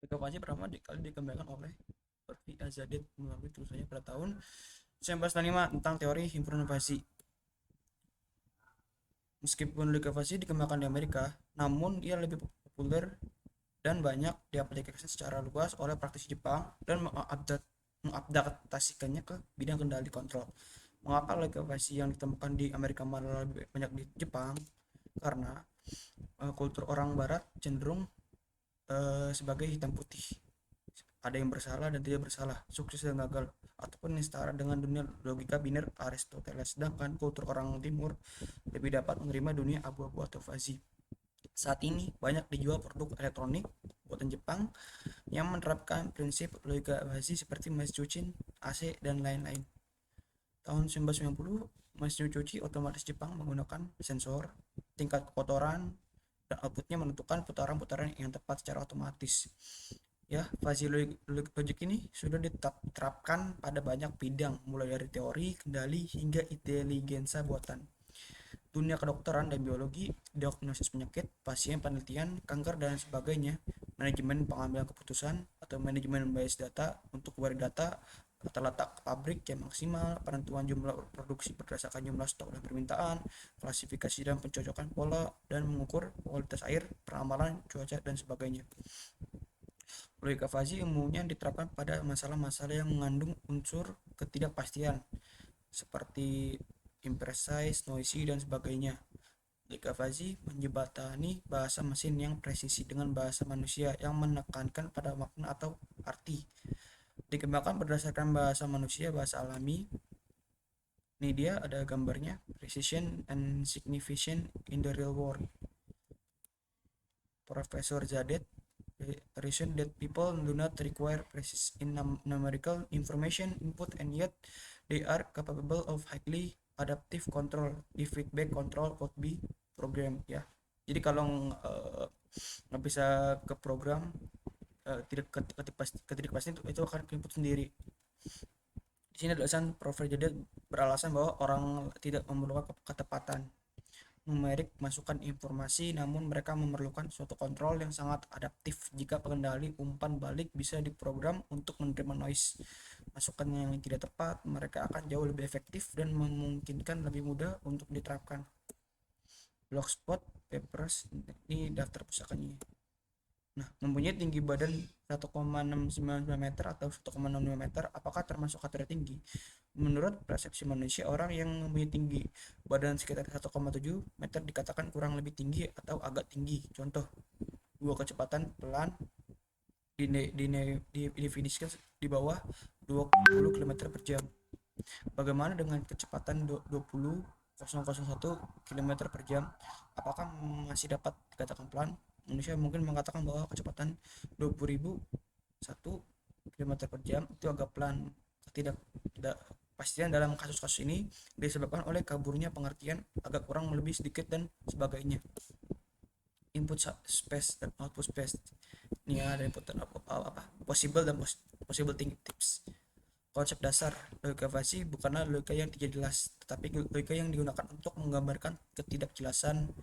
Leukoplasia pertama kali dikembangkan oleh Percy Azadeh melalui tulisannya pada tahun 1905 tentang teori himpunan fasi. Meskipun leukoplasia dikembangkan di Amerika, namun ia lebih populer dan banyak diaplikasikan secara luas oleh praktisi Jepang dan mengadaptasikannya ke bidang kendali kontrol. Mengapa leukoplasia yang ditemukan di Amerika malah lebih banyak di Jepang? Karena kultur orang Barat cenderung sebagai hitam putih, ada yang bersalah dan tidak bersalah, sukses dan gagal, ataupun yang setara dengan dunia logika biner Aristoteles. Sedangkan kultur orang timur lebih dapat menerima dunia abu-abu atau fuzzy. Saat ini banyak dijual produk elektronik buatan Jepang yang menerapkan prinsip logika fuzzy seperti mesin cuci, AC, dan lain-lain. Tahun 1990, mesin cuci otomatis Jepang menggunakan sensor tingkat kotoran dan outputnya menentukan putaran-putaran yang tepat secara otomatis. Ya, fuzzy logic ini sudah diterapkan pada banyak bidang, mulai dari teori, kendali, hingga inteligensa buatan. Dunia kedokteran dan biologi, diagnosis penyakit, pasien, penelitian, kanker, dan sebagainya, manajemen pengambilan keputusan, atau manajemen bias data untuk query data, tata letak pabrik yang maksimal, penentuan jumlah produksi berdasarkan jumlah stok dan permintaan, klasifikasi dan pencocokan pola, dan mengukur kualitas air, peramalan, cuaca, dan sebagainya. Logika fuzzy umumnya diterapkan pada masalah-masalah yang mengandung unsur ketidakpastian seperti imprecise, noisy, dan sebagainya. Logika fuzzy menjembatani bahasa mesin yang presisi dengan bahasa manusia yang menekankan pada makna atau arti. Dikembangkan berdasarkan bahasa manusia, bahasa alami. Ini dia ada gambarnya, precision and signification in the real world. Profesor Zadet reason that people do not require precise in numerical information input, and yet they are capable of highly adaptive control if feedback control could be program, ya. Jadi kalau nggak bisa ke program, tidak ketidakpastian itu akan input sendiri. Di sini alasan Profesor Jadi beralasan bahwa orang tidak memerlukan ketepatan numerik masukan informasi, namun mereka memerlukan suatu kontrol yang sangat adaptif. Jika pengendali umpan balik bisa diprogram untuk menerima noise masukan yang tidak tepat, mereka akan jauh lebih efektif dan memungkinkan lebih mudah untuk diterapkan. Blogspot Papers, ini daftar pusakanya. Nah, mempunyai tinggi badan 1,699 meter atau 1,65 meter, apakah termasuk kategori tinggi? Menurut persepsi manusia, orang yang mempunyai tinggi badan sekitar 1,7 meter dikatakan kurang lebih tinggi atau agak tinggi. Contoh, dua kecepatan pelan didefinisikan di bawah 20 km per jam. Bagaimana dengan kecepatan 20,001 km per jam? Apakah masih dapat dikatakan pelan? Manusia mungkin mengatakan bahwa kecepatan 20.001 km per jam itu agak pelan. Ketidakpastian dalam kasus-kasus ini disebabkan oleh kaburnya pengertian, agak kurang lebih sedikit, dan sebagainya. Input space dan output space. Ini ada input dan possible dan possible tips. Konsep dasar logika fuzzy bukanlah logika yang tidak jelas, tetapi logika yang digunakan untuk menggambarkan ketidakjelasan,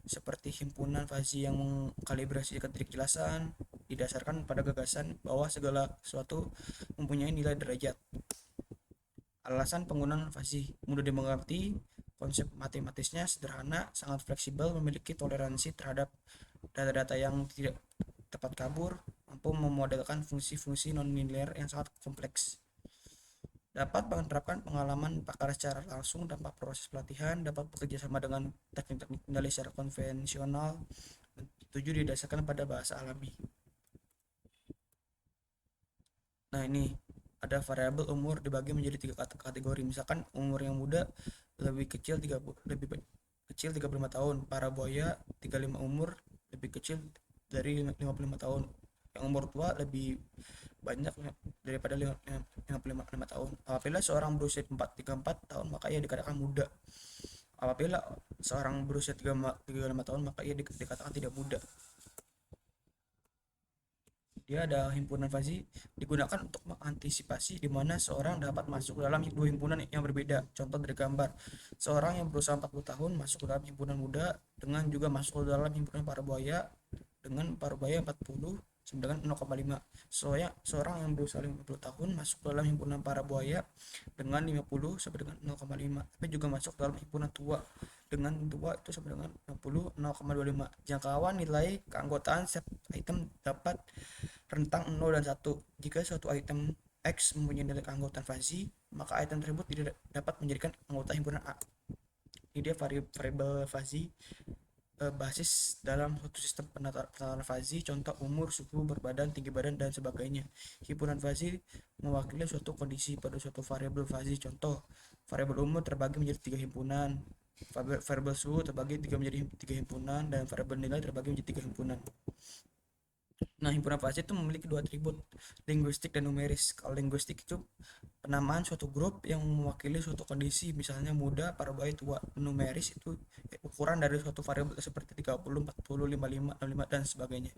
seperti himpunan fuzzy yang mengkalibrasi ketidakjelasan didasarkan pada gagasan bahwa segala sesuatu mempunyai nilai derajat. Alasan penggunaan fuzzy mudah dimengerti, konsep matematisnya sederhana, sangat fleksibel, memiliki toleransi terhadap data-data yang tidak tepat kabur, mampu memodelkan fungsi-fungsi non-linear yang sangat kompleks. Dapat menerapkan pengalaman pakar secara langsung tanpa proses pelatihan, dapat bekerja sama dengan teknik-teknik kendali secara konvensional, dan tujuh didasarkan pada bahasa alami. Nah, ini ada variabel umur dibagi menjadi tiga kategori. Misalkan umur yang muda lebih kecil 35 tahun, para buaya 35 umur lebih kecil dari 55 tahun. Yang umur tua lebih banyak daripada 55 tahun. Apabila seorang berusia 34 tahun, maka ia dikatakan muda. Apabila seorang berusia 35 tahun, maka ia dikatakan tidak muda. Dia ada himpunan fuzzy digunakan untuk mengantisipasi di mana seorang dapat masuk dalam dua himpunan yang berbeda. Contoh dari gambar, seorang yang berusia 40 tahun masuk dalam himpunan muda dengan juga masuk dalam himpunan para buaya dengan para buaya 40 sama dengan 0,5. Seorang yang berusia 50 tahun masuk dalam himpunan para buaya dengan 50 sampai dengan 0,5, tapi juga masuk dalam himpunan tua dengan tua itu sama dengan 60 0,25. Jangkauan nilai keanggotaan setiap item dapat rentang 0 dan 1. Jika suatu item X mempunyai nilai keanggotaan fuzzy, maka item tersebut tidak dapat menjadikan anggota himpunan A. Ini dia variabel fuzzy basis dalam suatu sistem penataran fuzzy, contoh umur, suhu, berbadan, tinggi badan, dan sebagainya. Himpunan fuzzy mewakili suatu kondisi pada suatu variabel fuzzy, contoh variabel umur terbagi menjadi 3 himpunan, variabel suhu terbagi menjadi 3 himpunan, dan variabel nilai terbagi menjadi 3 himpunan. Nah, himpunan fuzzy itu memiliki dua atribut, linguistik dan numeris. Kalau linguistik itu penamaan suatu grup yang mewakili suatu kondisi, misalnya muda, parubaya, tua. Numeris itu ukuran dari suatu variabel seperti 30, 40, 55, 65, dan sebagainya.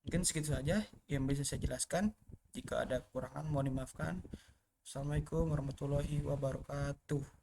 Mungkin segitu saja yang bisa saya jelaskan. Jika ada kekurangan mohon dimaafkan. Assalamualaikum warahmatullahi wabarakatuh.